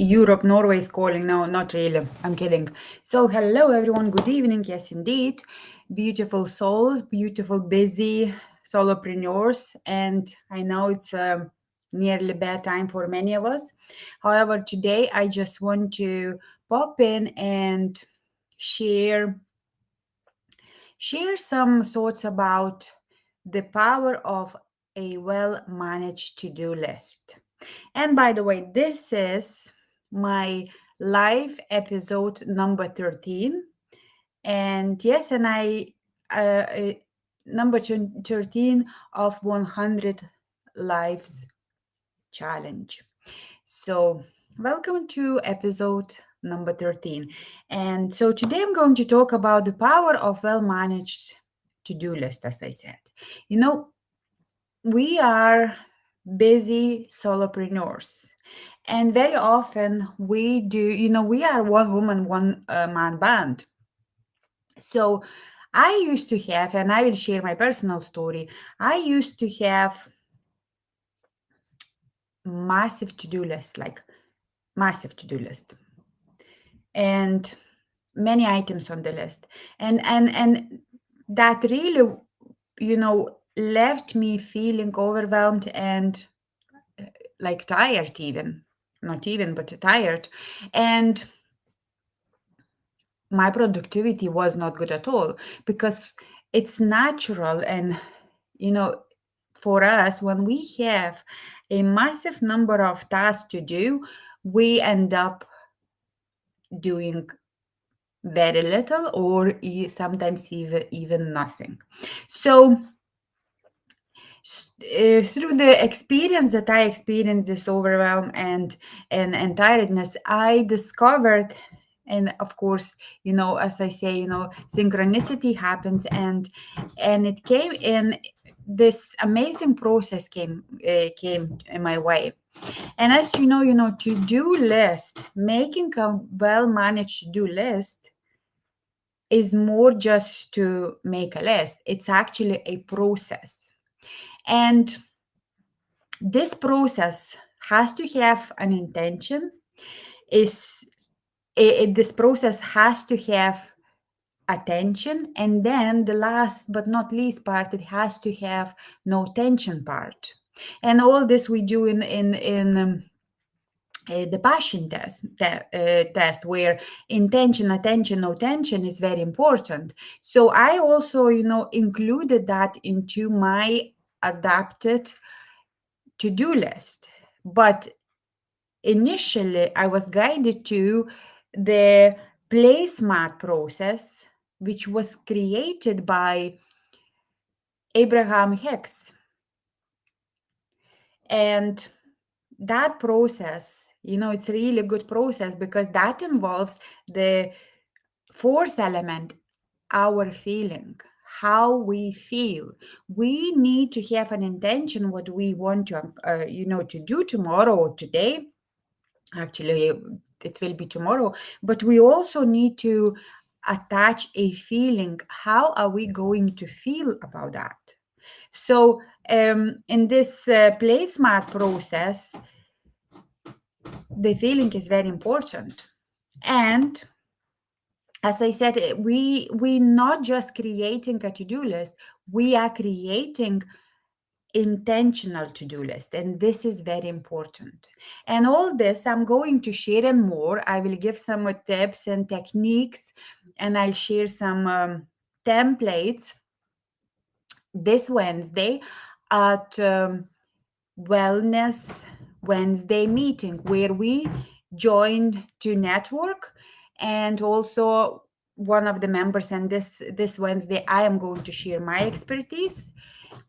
Europe, Norway is calling. No, not really. I'm kidding. So, hello everyone. Good evening. Yes, indeed. Beautiful souls, beautiful, busy solopreneurs. And I know it's nearly bedtime for many of us. However, today I just want to pop in and share share some thoughts about the power of a well managed to do list. And by the way, this is my live episode number 13. And yes, and uh, number 13 of 100 lives challenge. So, welcome to episode number 13. And so today I'm going to talk about the power of well managed to do list, as I said. You know, we are busy solopreneurs. And very often we are one woman, one man band. So I used to have, and I will share my personal story, I used to have massive to do list, like massive to do list, and many items on the list. And that really, left me feeling overwhelmed and like tired even. Not even, but tired. And my productivity was not good at all because it's natural and you know for us when we have a massive number of tasks to do, we end up doing very little or sometimes even nothing. So through the experience that I experienced, this overwhelm and tiredness, I discovered, and of course, as I say, synchronicity happens, and it came in. This amazing process came in my way, and as to-do list, making a well managed to-do list is more just to make a list. It's actually a process. And this process has to have an intention. Is this process has to have attention, and then the last but not least part, it has to have no tension part. And all this we do in the passion test, where intention, attention, no tension is very important. So I also included that into my adapted to-do list. But initially, I was guided to the placemat process, which was created by Abraham Hicks. And that process, it's a really good process because that involves the fourth element, our feeling, how we feel. We need to have an intention what we want to do tomorrow or today. Actually, it will be tomorrow, but we also need to attach a feeling. How are we going to feel about that? So in this placemat process, the feeling is very important. And as I said, we not just creating a to-do list, we are creating intentional to-do list, and this is very important. And all this I'm going to share and more. I will give some tips and techniques, and I'll share some templates this Wednesday at Wellness Wednesday meeting, where we joined to network. And also one of the members, and this Wednesday I am going to share my expertise,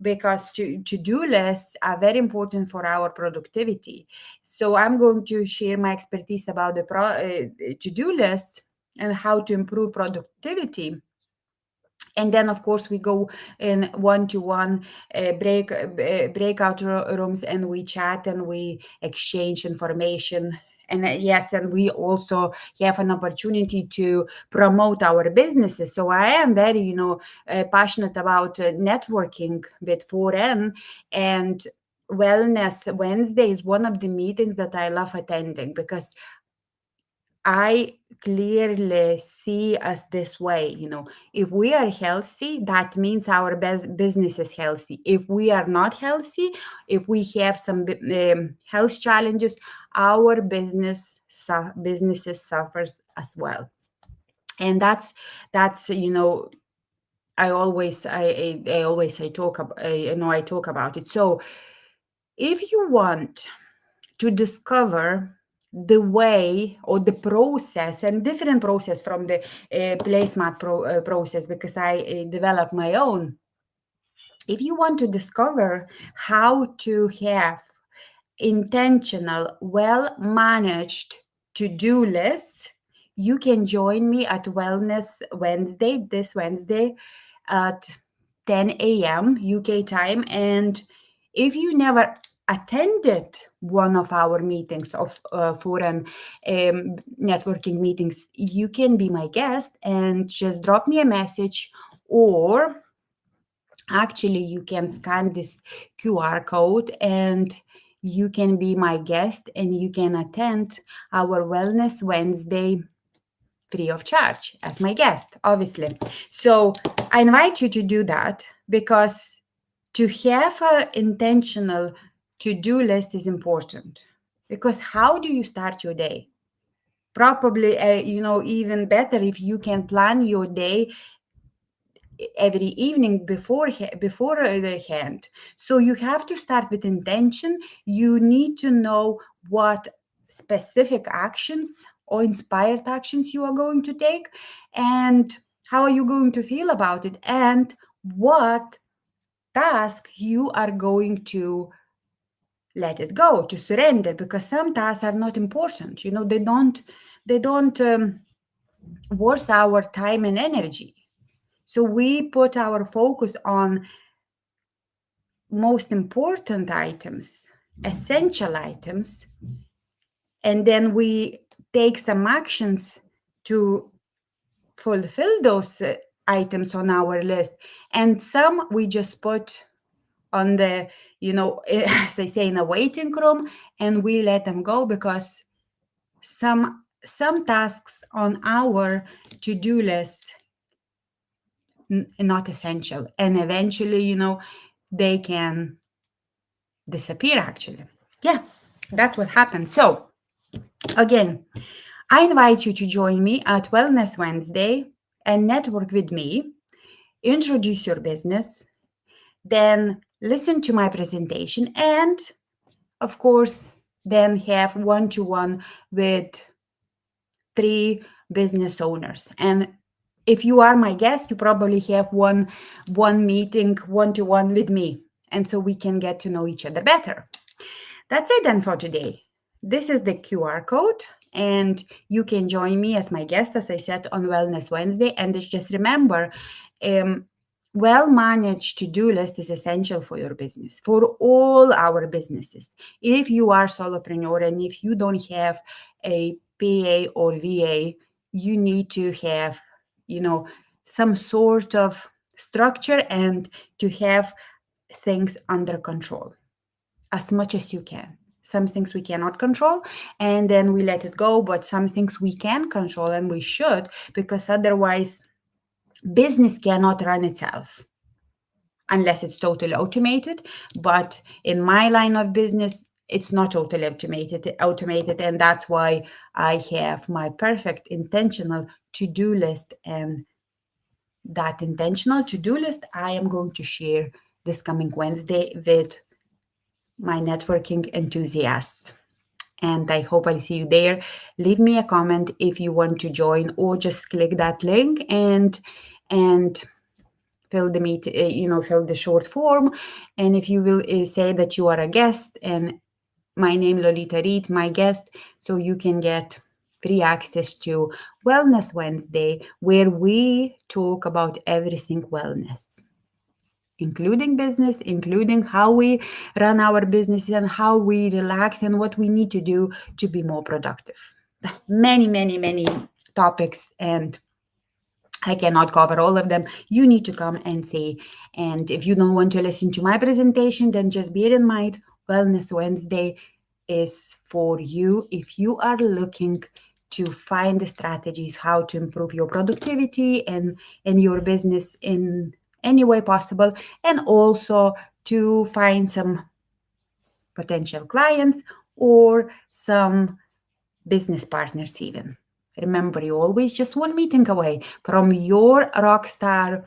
because to-do lists are very important for our productivity. So I'm going to share my expertise about the to-do lists and how to improve productivity. And then, of course, we go in one-to-one breakout rooms, and we chat and we exchange information. And yes, and we also have an opportunity to promote our businesses. So I am very, passionate about networking with 4N, and Wellness Wednesday is one of the meetings that I love attending, because I clearly see us this way. If we are healthy, that means our business is healthy. If we are not healthy, if we have some health challenges, our businesses suffers as well. And that's I talk about it. So if you want to discover the way or the process, and different process from the placemat process, because I developed my own. If you want to discover how to have intentional, well managed to-do lists, you can join me at Wellness Wednesday, this Wednesday at 10 a.m. UK time. And if you never attended one of our meetings of foreign networking meetings, you can be my guest and just drop me a message, or actually you can scan this QR code and you can be my guest and you can attend our Wellness Wednesday free of charge as my guest, obviously. So I invite you to do that, because to have an intentional to-do list is important. Because how do you start your day? Probably, even better if you can plan your day every evening the hand. So you have to start with intention. You need to know what specific actions or inspired actions you are going to take, and how are you going to feel about it, and what task you are going to let it go, to surrender, because some tasks are not important. They don't worth our time and energy. So we put our focus on most important items, essential items, and then we take some actions to fulfill those items on our list. And some we just put on the, as I say, in a waiting room, and we let them go, because some tasks on our to-do list not essential, and eventually they can disappear, actually. Yeah, that's what happened. So again, I invite you to join me at Wellness Wednesday and network with me, introduce your business, then listen to my presentation, and of course then have one-to-one with 3 business owners. And if you are my guest, you probably have one meeting one-to-one with me, and so we can get to know each other better. That's it then for today. This is the QR code, and you can join me as my guest, as I said, on Wellness Wednesday. And just remember, well-managed to-do list is essential for your business, for all our businesses. If you are solopreneur and if you don't have a PA or VA, you need to have, some sort of structure and to have things under control as much as you can. Some things we cannot control, and then we let it go, but some things we can control, and we should, because otherwise business cannot run itself unless it's totally automated. But in my line of business, it's not totally automated, and that's why I have my perfect intentional to-do list. And that intentional to-do list I am going to share this coming Wednesday with my networking enthusiasts. And I hope I'll see you there. Leave me a comment if you want to join, or just click that link and fill fill the short form. And if you will say that you are a guest, and my name Lolita Reed, my guest, so you can get free access to Wellness Wednesday, where we talk about everything wellness, including business, including how we run our businesses and how we relax and what we need to do to be more productive. Many, many, many topics, and I cannot cover all of them. You need to come and see. And if you don't want to listen to my presentation, then just bear in mind, Wellness Wednesday is for you if you are looking to find the strategies how to improve your productivity and your business in any way possible, and also to find some potential clients or some business partners even. Remember, you always just one meeting away from your rock star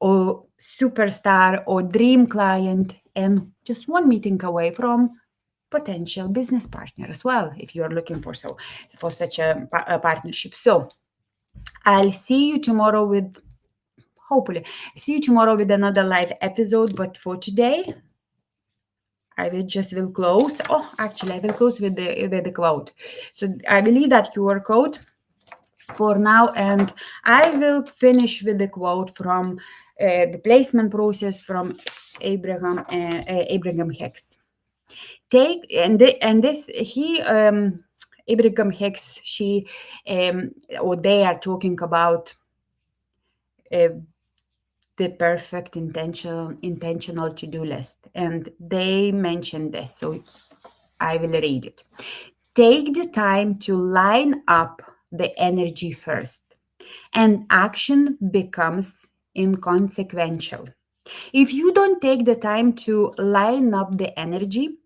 or superstar or dream client, and just one meeting away from potential business partner as well, if you're looking for such a partnership. So I'll see you tomorrow with, hopefully see you tomorrow with another live episode, but for today I will close. Oh, actually, I will close with the quote. So I will leave that QR code for now, and I will finish with the quote from the placement process from Abraham Hicks. Abraham Hicks, or they are talking about uh, the perfect intentional to-do list, and they mentioned this, so I will read it. Take the time to line up the energy first, and action becomes inconsequential. If you don't take the time to line up the energy,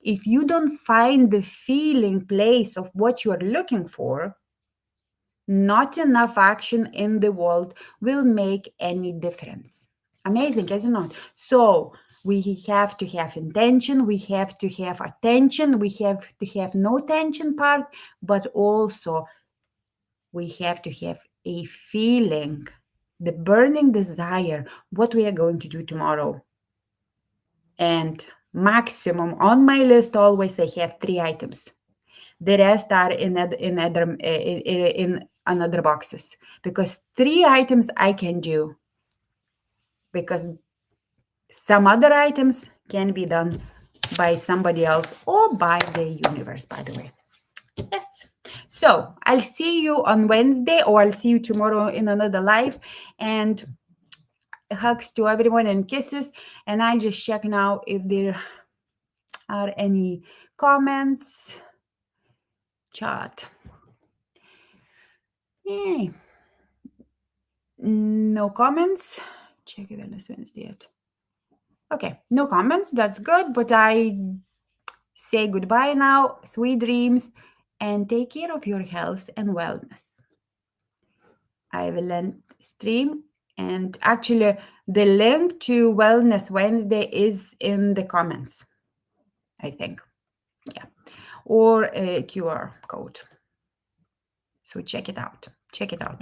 if you don't find the feeling place of what you're looking for, not enough action in the world will make any difference. Amazing, is it not? So we have to have intention, we have to have attention, we have to have no tension part, but also we have to have a feeling, the burning desire, what we are going to do tomorrow. And maximum on my list, always I have 3 items. The rest are in another boxes, because 3 items I can do, because some other items can be done by somebody else or by the universe, by the way. Yes. So I'll see you on Wednesday, or I'll see you tomorrow in another live. And hugs to everyone and kisses. And I'll just check now if there are any comments. Chat. Yay. No comments. Check if it's Wednesday yet. Okay, no comments. That's good. But I say goodbye now. Sweet dreams, and take care of your health and wellness. I will end stream, and actually the link to Wellness Wednesday is in the comments, I think. Yeah, or a QR code. So check it out. Check it out.